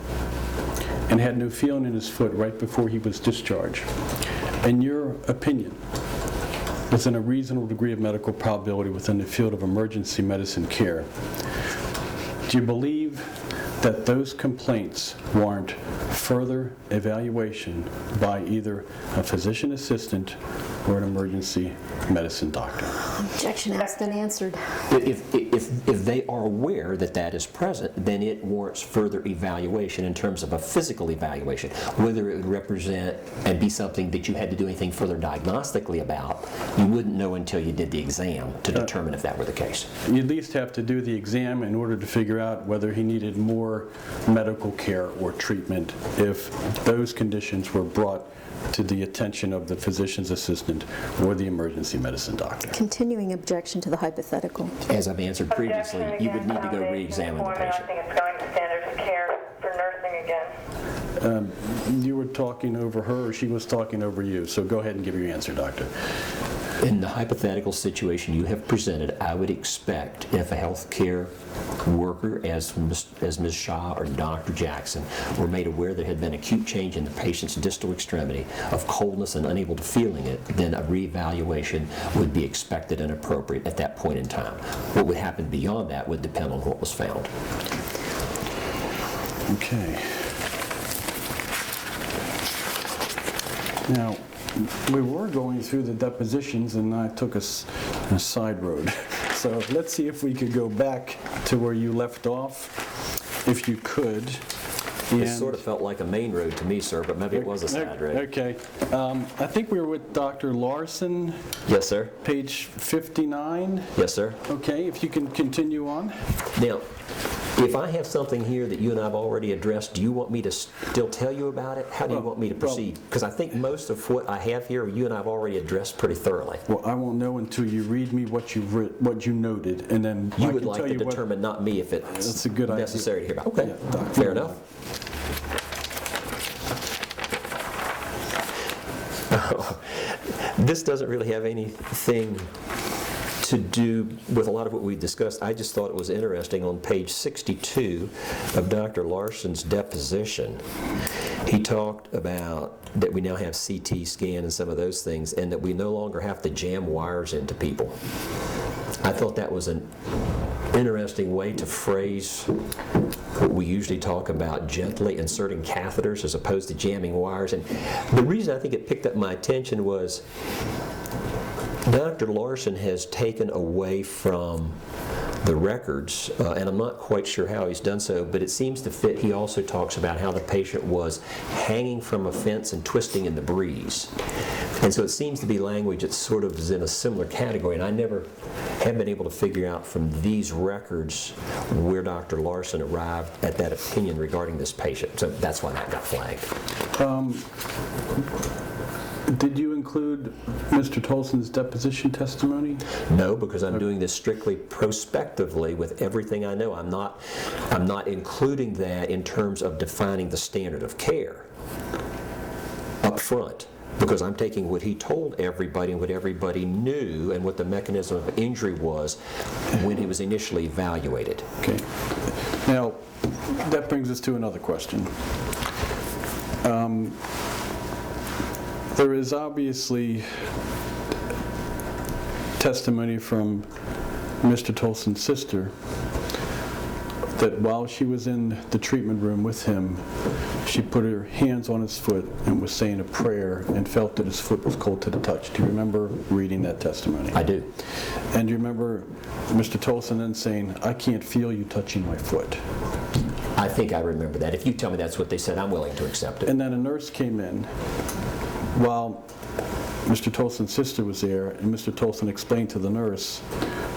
and had no feeling in his foot right before he was discharged, in your opinion, within a reasonable degree of medical probability within the field of emergency medicine care, do you believe that those complaints warrant further evaluation by either a physician assistant or an emergency medicine doctor? Objection asked and answered. If they are aware that that is present, then it warrants further evaluation in terms of a physical evaluation. Whether it would represent and be something that you had to do anything further diagnostically about, you wouldn't know until you did the exam to determine if that were the case. You at least have to do the exam in order to figure out whether he needed more medical care or treatment if those conditions were brought to the attention of the physician's assistant or the emergency medicine doctor. Continuing objection to the hypothetical. As I've answered previously, you would need to go re-examine the patient. I think it's going to standards of care for nursing again. You were talking over her, or she was talking over you, so go ahead and give your answer, doctor. In the hypothetical situation you have presented, I would expect if a health care worker, as Ms. Shaw or Dr. Jackson, were made aware there had been acute change in the patient's distal extremity of coldness and unable to feeling it, then a reevaluation would be expected and appropriate at that point in time. What would happen beyond that would depend on what was found. Okay. Now, we were going through the depositions and I took a side road. So let's see if we could go back to where you left off, if you could. It sort of felt like a main road to me, sir, but maybe it was a side road. Okay. I think we were with Dr. Larson, Yes, sir. page 59. Yes, sir. Okay, if you can continue on. Now, if I have something here that you and I have already addressed, do you want me to still tell you about it? How do you want me to proceed? Because I think most of what I have here, you and I have already addressed pretty thoroughly. Well, I won't know until you read me what you noted, and then You I would can like tell to you what. determine, not me, if it's That's a good idea. necessary to hear about. Okay, Yeah, Dr. fair enough. This doesn't really have anything to do with a lot of what we discussed. I just thought it was interesting on page 62 of Dr. Larson's deposition. He talked about that we now have CT scan and some of those things, and that we no longer have to jam wires into people. I thought that was an interesting way to phrase what we usually talk about, gently inserting catheters as opposed to jamming wires. And the reason I think it picked up my attention was Dr. Larson has taken away from the records, and I'm not quite sure how he's done so, but it seems to fit. He also talks about how the patient was hanging from a fence and twisting in the breeze. And so it seems to be language that sort of is in a similar category, and I never have been able to figure out from these records where Dr. Larson arrived at that opinion regarding this patient. So that's why that got flagged. Did you include Mr. Tolson's deposition testimony? No, because I'm doing this strictly prospectively with everything I know. I'm not including that in terms of defining the standard of care up front, because I'm taking what he told everybody and what everybody knew and what the mechanism of injury was when he was initially evaluated. Okay. Now, that brings us to another question. There is obviously testimony from Mr. Tolson's sister that while she was in the treatment room with him, she put her hands on his foot and was saying a prayer and felt that his foot was cold to the touch. Do you remember reading that testimony? I do. And do you remember Mr. Tolson then saying, "I can't feel you touching my foot"? I think I remember that. If you tell me that's what they said, I'm willing to accept it. And then a nurse came in while Mr. Tolson's sister was there, and Mr. Tolson explained to the nurse,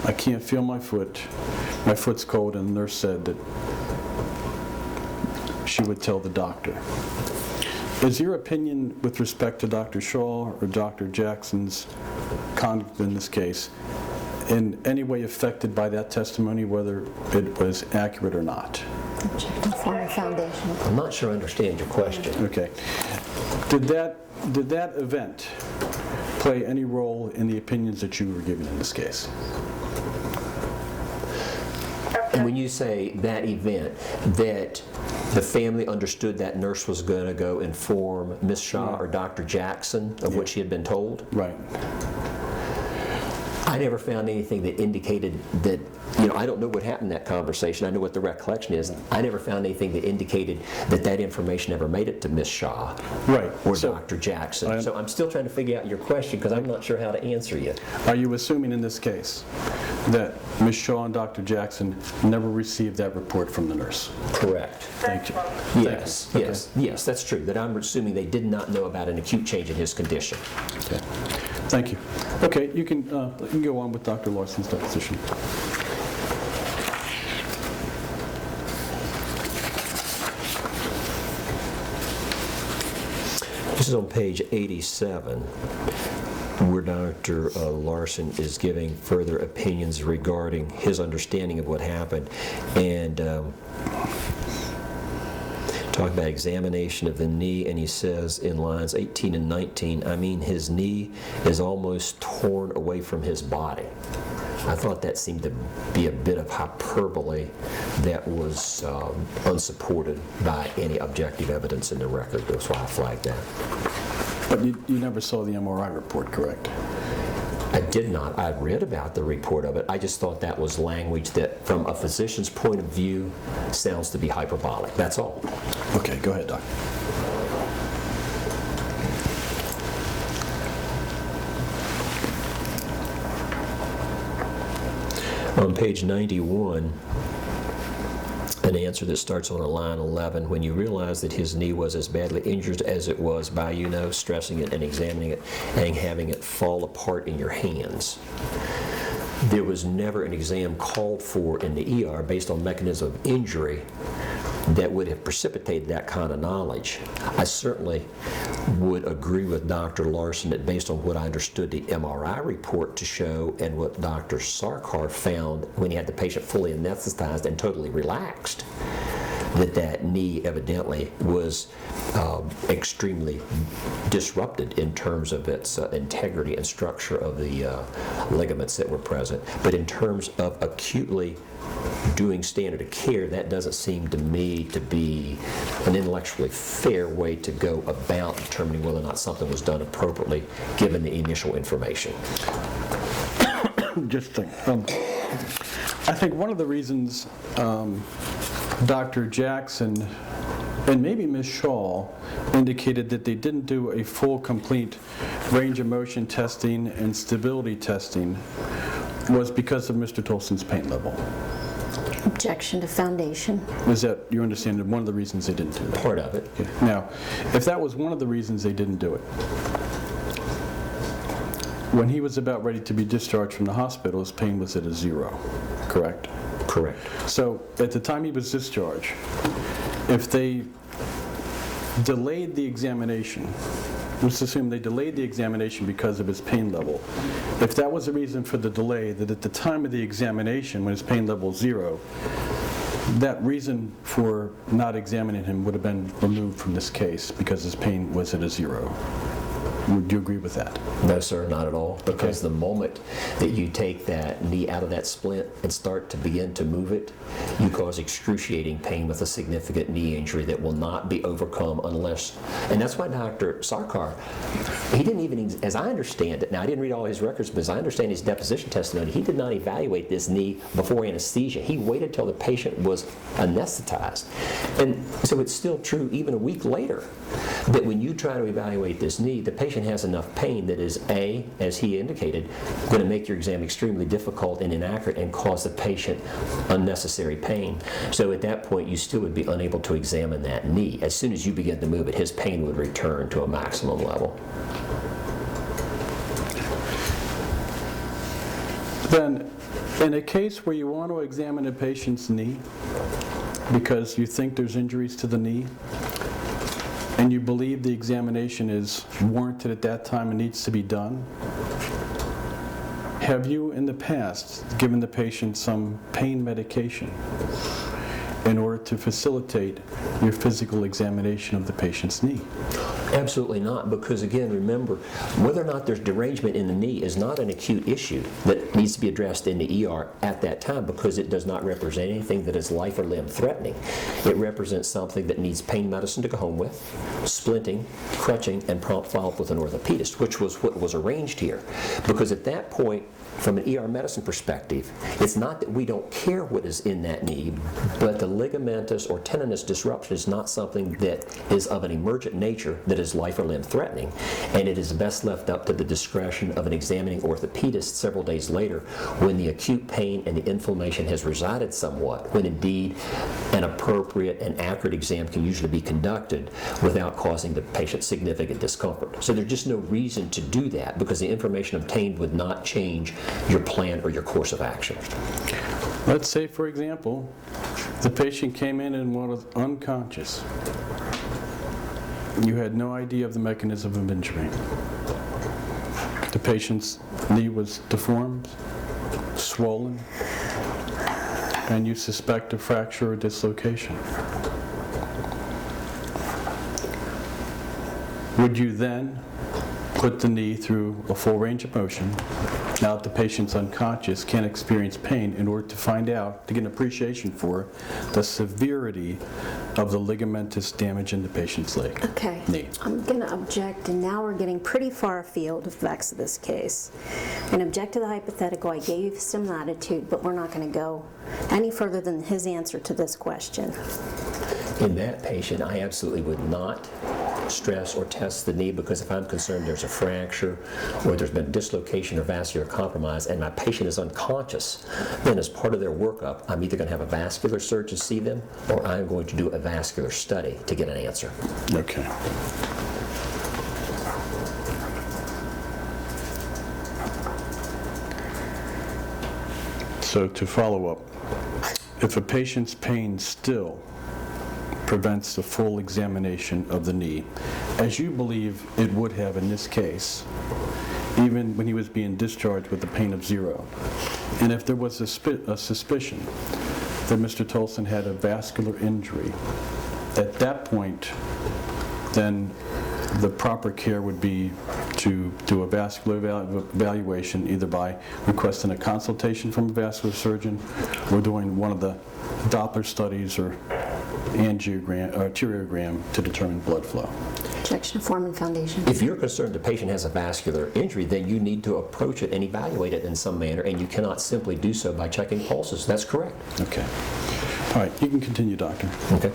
"I can't feel my foot's cold," and the nurse said that she would tell the doctor. Is your opinion with respect to Dr. Shaw or Dr. Jackson's conduct in this case in any way affected by that testimony, whether it was accurate or not? Foundation. I'm not sure I understand your question. Okay. Did that event play any role in the opinions that you were given in this case? And when you say that event, that the family understood that nurse was going to go inform Ms. Shaw or Dr. Jackson of what she had been told? Right. I never found anything that indicated that, I don't know what happened in that conversation. I know what the recollection is. I never found anything that indicated that that information ever made it to Ms. Shaw Right. or So, Dr. Jackson. So I'm still trying to figure out your question because I'm not sure how to answer you. are you assuming in this case that Ms. Shaw and Dr. Jackson never received that report from the nurse? Correct. Thank you. Yes, yes, that's true. That I'm assuming they did not know about an acute change in his condition. Okay. Thank you. Okay, you can go on with Dr. Larson's deposition. This is on page 87, where Dr. Larson is giving further opinions regarding his understanding of what happened, and talk about examination of the knee, and he says in lines 18 and 19, I mean, his knee is almost torn away from his body. I thought that seemed to be a bit of hyperbole that was unsupported by any objective evidence in the record. That's why I flagged that. But you never saw the MRI report, correct? I did not. I read about the report of it. I just thought that was language that, from a physician's point of view, sounds to be hyperbolic. That's all. Okay, go ahead, Doc. On page 91, an answer that starts on a line 11, when you realize that his knee was as badly injured as it was by, stressing it and examining it and having it fall apart in your hands. There was never an exam called for in the ER based on mechanism of injury that would have precipitated that kind of knowledge. I certainly would agree with Dr. Larson that based on what I understood the MRI report to show and what Dr. Sarkar found when he had the patient fully anesthetized and totally relaxed, that knee evidently was extremely disrupted in terms of its integrity and structure of the ligaments that were present. But in terms of acutely doing standard of care, that doesn't seem to me to be an intellectually fair way to go about determining whether or not something was done appropriately given the initial information. Just think, I think one of the reasons Dr. Jackson and maybe Ms. Shaw indicated that they didn't do a full, complete range of motion testing and stability testing was because of Mr. Tolson's pain level. Objection to foundation. Is that, you understand, one of the reasons they didn't do that? Part of it. Okay. Now, if that was one of the reasons they didn't do it, when he was about ready to be discharged from the hospital, his pain was at a 0, correct? Correct. So at the time he was discharged, if they delayed the examination, let's assume they delayed the examination because of his pain level. If that was the reason for the delay, that at the time of the examination, when his pain level is 0, that reason for not examining him would have been removed from this case because his pain was at a 0. Would you agree with that? No, sir, not at all. Because the moment that you take that knee out of that splint and start to begin to move it, you cause excruciating pain with a significant knee injury that will not be overcome unless, and that's why Dr. Sarkar, he didn't even, as I understand it, now I didn't read all his records, but as I understand his deposition testimony, he did not evaluate this knee before anesthesia. He waited till the patient was anesthetized. And so it's still true even a week later that when you try to evaluate this knee, the patient has enough pain that is, A, as he indicated, going to make your exam extremely difficult and inaccurate and cause the patient unnecessary pain. So at that point, you still would be unable to examine that knee. As soon as you begin to move it, his pain would return to a maximum level. Then, in a case where you want to examine a patient's knee because you think there's injuries to the knee, and you believe the examination is warranted at that time and needs to be done, have you in the past given the patient some pain medication in order to facilitate your physical examination of the patient's knee? Absolutely not, because again, remember, whether or not there's derangement in the knee is not an acute issue that needs to be addressed in the ER at that time, because it does not represent anything that is life or limb threatening. It represents something that needs pain medicine to go home with, splinting, crutching, and prompt follow-up with an orthopedist, which was what was arranged here. Because at that point, from an ER medicine perspective, it's not that we don't care what is in that knee, but the ligamentous or tendinous disruption is not something that is of an emergent nature that is life or limb threatening, and it is best left up to the discretion of an examining orthopedist several days later when the acute pain and the inflammation has resided somewhat, when indeed an appropriate and accurate exam can usually be conducted without causing the patient significant discomfort. So there's just no reason to do that, because the information obtained would not change your plan or your course of action. Let's say, for example, the patient came in and was unconscious. You had no idea of the mechanism of injury. The patient's knee was deformed, swollen, and you suspect a fracture or dislocation. Would you then put the knee through a full range of motion, now that the patient's unconscious, can't experience pain, in order to find out, to get an appreciation for the severity of the ligamentous damage in the patient's leg? Okay. Knee. I'm going to object, and now we're getting pretty far afield of the facts of this case. And object to the hypothetical. I gave you some latitude, but we're not going to go any further than his answer to this question. In that patient, I absolutely would not stress or test the knee, because if I'm concerned there's a fracture or there's been dislocation or vascular compromise and my patient is unconscious, then as part of their workup, I'm either going to have a vascular surgeon see them or I'm going to do a vascular study to get an answer. Okay. So to follow up, if a patient's pain still prevents the full examination of the knee, as you believe it would have in this case, even when he was being discharged with a pain of 0, and if there was a suspicion that Mr. Tolson had a vascular injury, at that point, then the proper care would be to do a vascular evaluation, either by requesting a consultation from a vascular surgeon or doing one of the Doppler studies or angiogram, or arteriogram to determine blood flow. Ejection of foramen foundation. If you're concerned the patient has a vascular injury, then you need to approach it and evaluate it in some manner, and you cannot simply do so by checking pulses. That's correct. Okay. All right, you can continue, doctor. Okay.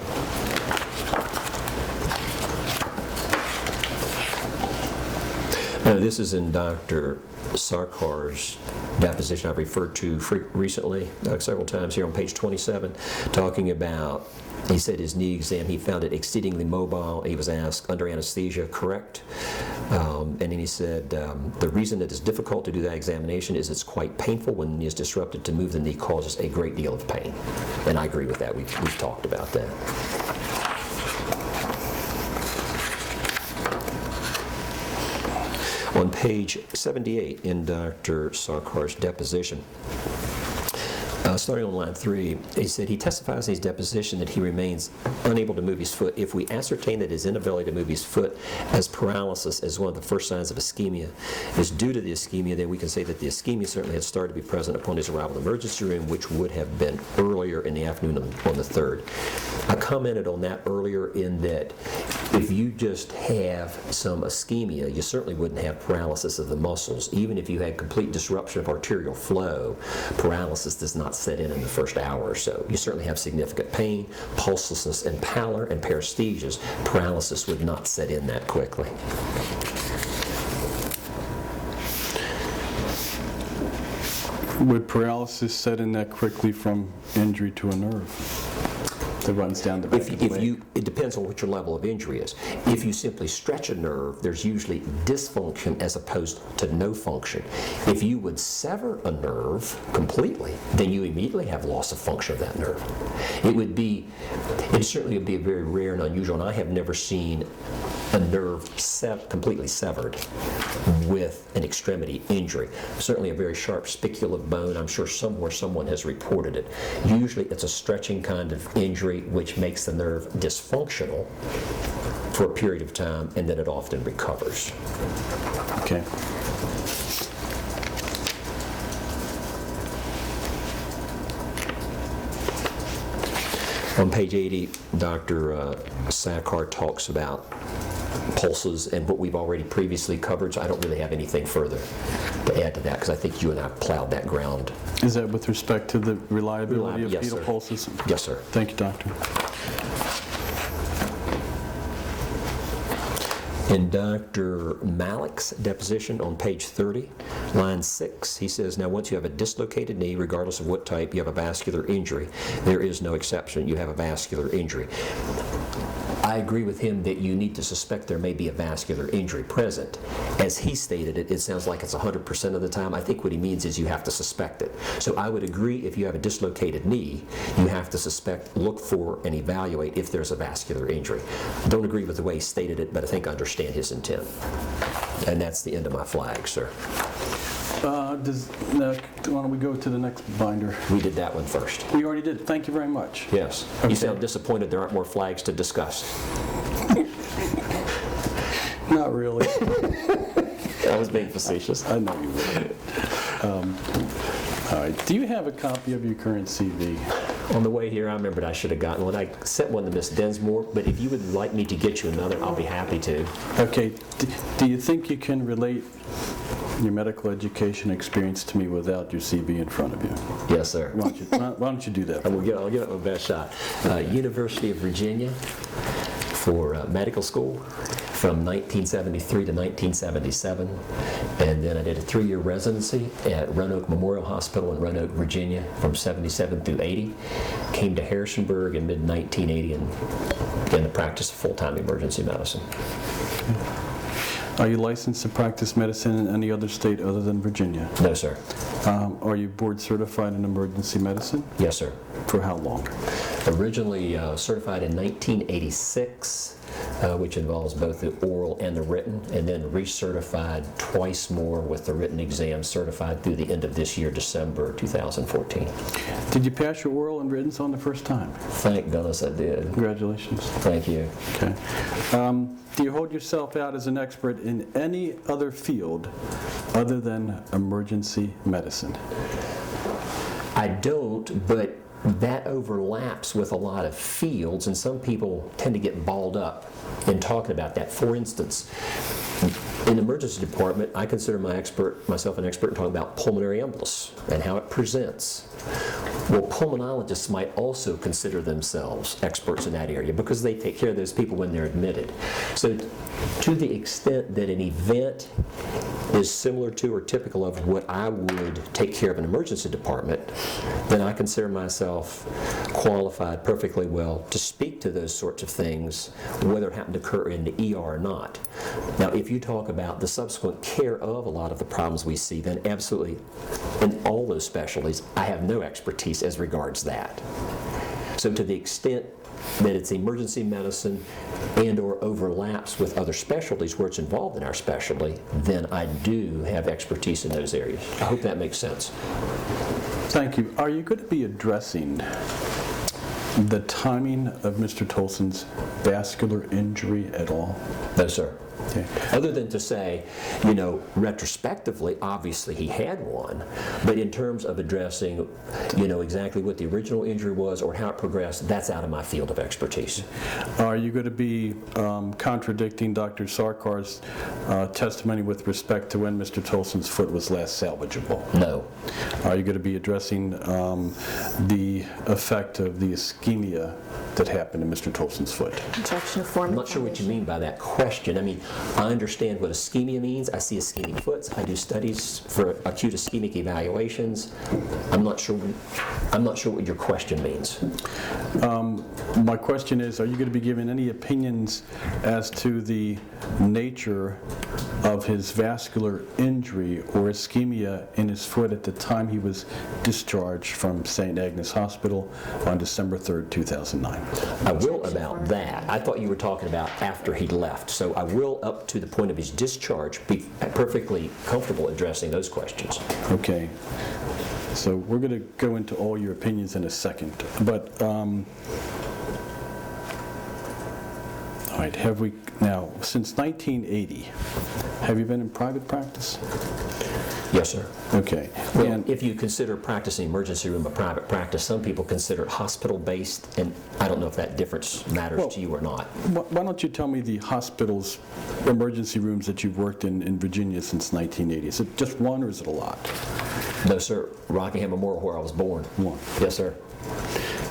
Now, this is in Dr. Sarkar's deposition I've referred to recently, several times here on page 27, talking about, he said his knee exam, he found it exceedingly mobile. He was asked, under anesthesia, correct? And then he said, the reason it is difficult to do that examination is it's quite painful. When the knee is disrupted, to move the knee causes a great deal of pain. And I agree with that. We've talked about that. On page 78 in Dr. Sarkar's deposition, starting on line 3, he said he testifies in his deposition that he remains unable to move his foot. If we ascertain that his inability to move his foot as paralysis as one of the first signs of ischemia is due to the ischemia, then we can say that the ischemia certainly had started to be present upon his arrival in the emergency room, which would have been earlier in the afternoon on the 3rd. I commented on that earlier in that if you just have some ischemia, you certainly wouldn't have paralysis of the muscles. Even if you had complete disruption of arterial flow, paralysis does not set in the first hour or so. You certainly have significant pain, pulselessness, and pallor, and paresthesias. Paralysis would not set in that quickly. Would paralysis set in that quickly from injury to a nerve that runs down the back of the leg? It depends on what your level of injury is. If you simply stretch a nerve, there's usually dysfunction as opposed to no function. If you would sever a nerve completely, then you immediately have loss of function of that nerve. It certainly would be very rare and unusual, and I have never seen a nerve completely severed with an extremity injury. Certainly a very sharp spicule of bone. I'm sure somewhere someone has reported it. Usually it's a stretching kind of injury which makes the nerve dysfunctional for a period of time, and then it often recovers. Okay. On page 80, Dr. Sarkar talks about pulses and what we've already previously covered, so I don't really have anything further to add to that because I think you and I plowed that ground. Is that with respect to the reliability of Yes, fetal sir. pulses? Yes, sir. Thank you, doctor. In Dr. Malik's deposition on page 30, line 6, he says, now once you have a dislocated knee, regardless of what type, you have a vascular injury. There is no exception. You have a vascular injury. I agree with him that you need to suspect there may be a vascular injury present. As he stated it, it sounds like it's 100% of the time. I think what he means is you have to suspect it. So I would agree if you have a dislocated knee, you have to suspect, look for, and evaluate if there's a vascular injury. Don't agree with the way he stated it, but I think I understand his intent. And that's the end of my flag, sir. Why don't we go to the next binder? We did that one first. We already did. Thank you very much. Yes. Okay. You sound disappointed there aren't more flags to discuss. Not really. I was being facetious. I know you would. All right. Do you have a copy of your current CV? On the way here, I remembered I should have gotten one. I sent one to Miss Densmore, but if you would like me to get you another, I'll be happy to. Okay. Do you think you can relate your medical education experience to me without your CV in front of you? Yes, sir. Why don't you do that? I'll give it my best shot. University of Virginia for medical school from 1973 to 1977. And then I did a 3-year residency at Roanoke Memorial Hospital in Roanoke, Virginia from 77 through 80. Came to Harrisonburg in mid-1980 and began to practice full-time emergency medicine. Are you licensed to practice medicine in any other state other than Virginia? No, sir. Are you board certified in emergency medicine? Yes, sir. For how long? Originally certified in 1986, which involves both the oral and the written, and then recertified twice more with the written exam, certified through the end of this year, December 2014. Did you pass your oral and writtens on the first time? Thank goodness I did. Congratulations. Thank you. Okay. Do you hold yourself out as an expert in any other field other than emergency medicine? I don't, but that overlaps with a lot of fields, and some people tend to get balled up in talking about that. For instance, in the emergency department, I consider myself an expert in talking about pulmonary embolus and how it presents. Well, pulmonologists might also consider themselves experts in that area because they take care of those people when they're admitted. So to the extent that an event is similar to or typical of what I would take care of in an emergency department, then I consider myself qualified perfectly well to speak to those sorts of things, whether it happened to occur in the ER or not. Now, if you talk about the subsequent care of a lot of the problems we see, then absolutely, in all those specialties, I have no expertise as regards that. So to the extent that it's emergency medicine and or overlaps with other specialties where it's involved in our specialty, then I do have expertise in those areas. I hope that makes sense. Thank you. Are you going to be addressing the timing of Mr. Tolson's vascular injury at all? No, sir. Okay. Other than to say, retrospectively, obviously he had one, but in terms of addressing, exactly what the original injury was or how it progressed, that's out of my field of expertise. Are you going to be contradicting Dr. Sarkar's testimony with respect to when Mr. Tolson's foot was last salvageable? No. Are you going to be addressing the effect of the ischemia that happened to Mr. Tolson's foot? Injection of foreign I'm not sure what you mean by that question. I mean, I understand what ischemia means. I see ischemic foots. I do studies for acute ischemic evaluations. I'm not sure what your question means. My question is, are you going to be giving any opinions as to the nature of his vascular injury or ischemia in his foot at the time he was discharged from St. Agnes Hospital on December 3rd, 2009? I will about that. I thought you were talking about after he left. So I will, up to the point of his discharge, be perfectly comfortable addressing those questions. Okay. So we're going to go into all your opinions in a second. But, all right, now, since 1980, have you been in private practice? Yes, sir. Okay. Well, And if you consider practicing emergency room a private practice, some people consider it hospital-based, and I don't know if that difference matters to you or not. why don't you tell me the hospital's emergency rooms that you've worked in Virginia since 1980? Is it just one or is it a lot? No, sir. Rockingham Memorial, where I was born. One. Yes, sir.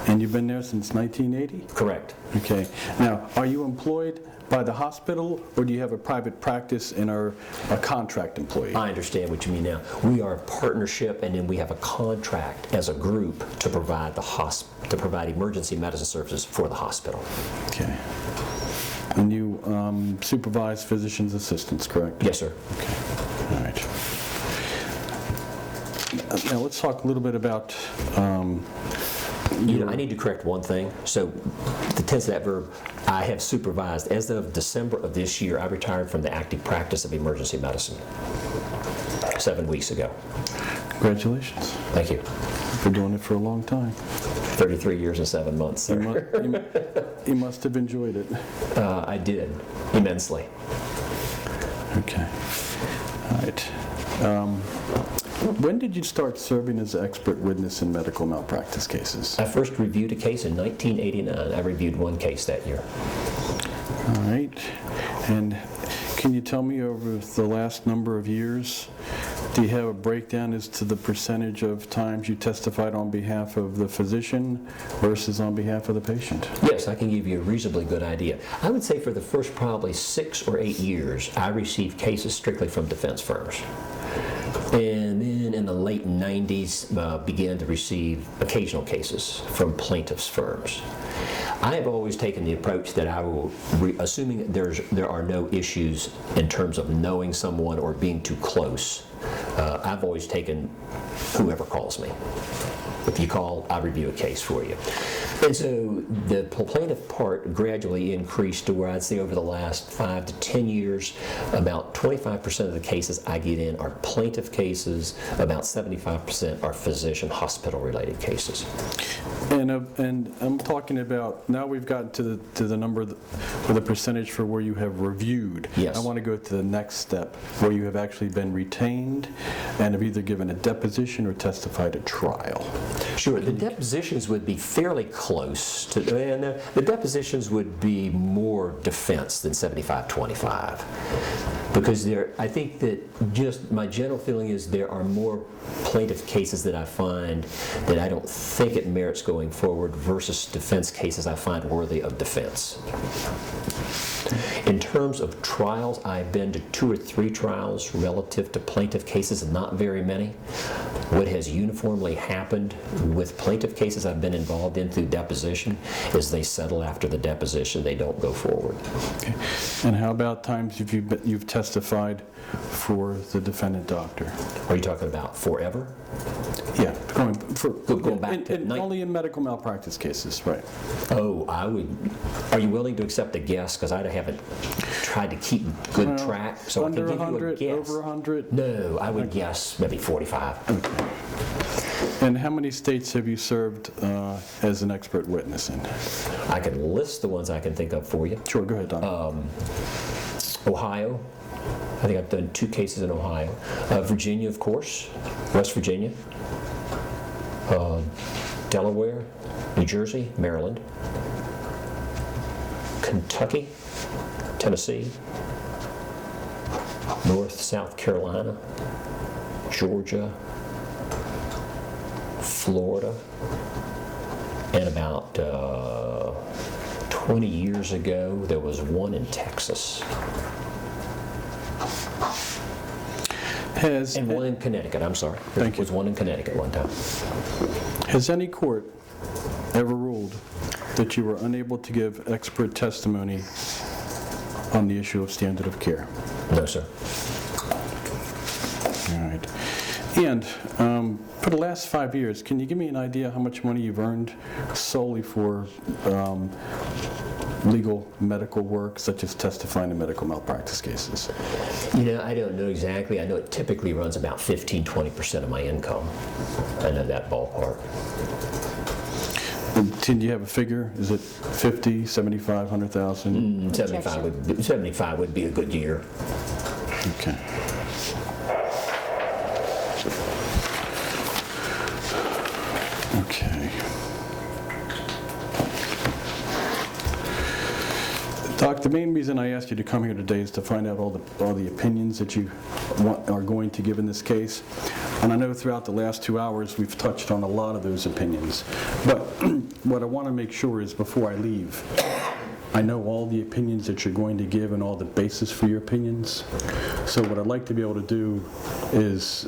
And you've been there since 1980? Correct. Okay. Now, are you employed by the hospital, or do you have a private practice and are a contract employee? I understand what you mean now. We are a partnership, and then we have a contract as a group to provide emergency medicine services for the hospital. Okay. And you supervise physician's assistants, correct? Yes, sir. Okay. All right. Now let's talk a little bit about I need to correct one thing. So the tense of that verb, I have supervised. As of December of this year, I retired from the active practice of emergency medicine 7 weeks ago. Congratulations. Thank you. You've been doing it for a long time. 33 years and 7 months, sir. You must have enjoyed it. I did, immensely. Okay. All right. When did you start serving as an expert witness in medical malpractice cases? I first reviewed a case in 1989. I reviewed one case that year. All right. And can you tell me over the last number of years, do you have a breakdown as to the percentage of times you testified on behalf of the physician versus on behalf of the patient? Yes, I can give you a reasonably good idea. I would say for the first probably 6 or 8 years, I received cases strictly from defense firms. And then then in the late 90s began to receive occasional cases from plaintiffs' firms. I have always taken the approach that I will, assuming there are no issues in terms of knowing someone or being too close, I've always taken whoever calls me. If you call, I'll review a case for you. And so the plaintiff part gradually increased to where I'd say over the last 5 to 10 years, about 25% of the cases I get in are plaintiff cases, about 75% are physician hospital related cases. And I'm talking about, now we've gotten to the number, or the percentage for where you have reviewed. Yes. I want to go to the next step, where you have actually been retained and have either given a deposition or testified at trial. Sure, the depositions would be fairly close to, and the depositions would be more defense than 75-25. Because I think that just my general feeling is there are more plaintiff cases that I find that I don't think it merits going forward versus defense cases I find worthy of defense. In terms of trials, I've been to 2 or 3 trials relative to plaintiff cases, not very many. What has uniformly happened with plaintiff cases I've been involved in through deposition is they settle after the deposition, they don't go forward. Okay. And how about times you've testified for the defendant doctor? Are you talking about forever? Yeah, going back to only in medical malpractice cases, right? Oh, I would. Are you willing to accept a guess? Because I haven't tried to keep good track, so Under I can give 100, you a guess. over 100? No, I would guess maybe 45. Okay. And how many states have you served as an expert witness in? I can list the ones I can think of for you. Sure, go ahead, Don. Ohio. I think I've done 2 cases in Ohio. Virginia, of course. West Virginia. Delaware. New Jersey. Maryland. Kentucky. Tennessee. South Carolina. Georgia. Florida. And about 20 years ago, there was one in Texas. And one in Connecticut, I'm sorry. There was one in Connecticut one time. Has any court ever ruled that you were unable to give expert testimony on the issue of standard of care? No, sir. All right. And for the last 5 years, can you give me an idea how much money you've earned solely for legal medical work, such as testifying in medical malpractice cases? You know, I don't know exactly. I know it typically runs about 15-20% of my income. I know that ballpark. Do you have a figure? Is it 50, 75, 100,000? 75 would be a good year. Okay. Okay. Doc, the main reason I asked you to come here today is to find out all the opinions that you are going to give in this case. And I know throughout the last 2 hours we've touched on a lot of those opinions. But what I want to make sure is before I leave, I know all the opinions that you're going to give and all the basis for your opinions. So what I'd like to be able to do is,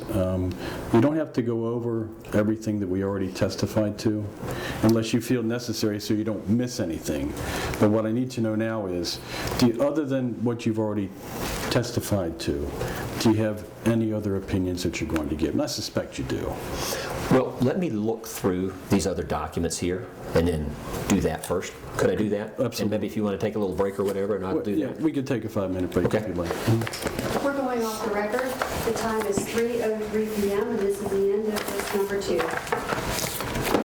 you don't have to go over everything that we already testified to, unless you feel necessary so you don't miss anything. But what I need to know now is, other than what you've already testified to, do you have any other opinions that you're going to give? And I suspect you do. Well, let me look through these other documents here and then do that first. Could I do that? Absolutely. And maybe if you want to take a little break or whatever, and I'll do Yeah, that. we could take a 5-minute break Okay. if you'd like. We're going off the record. The time is 3:03 p.m. and this is the end of list number 2.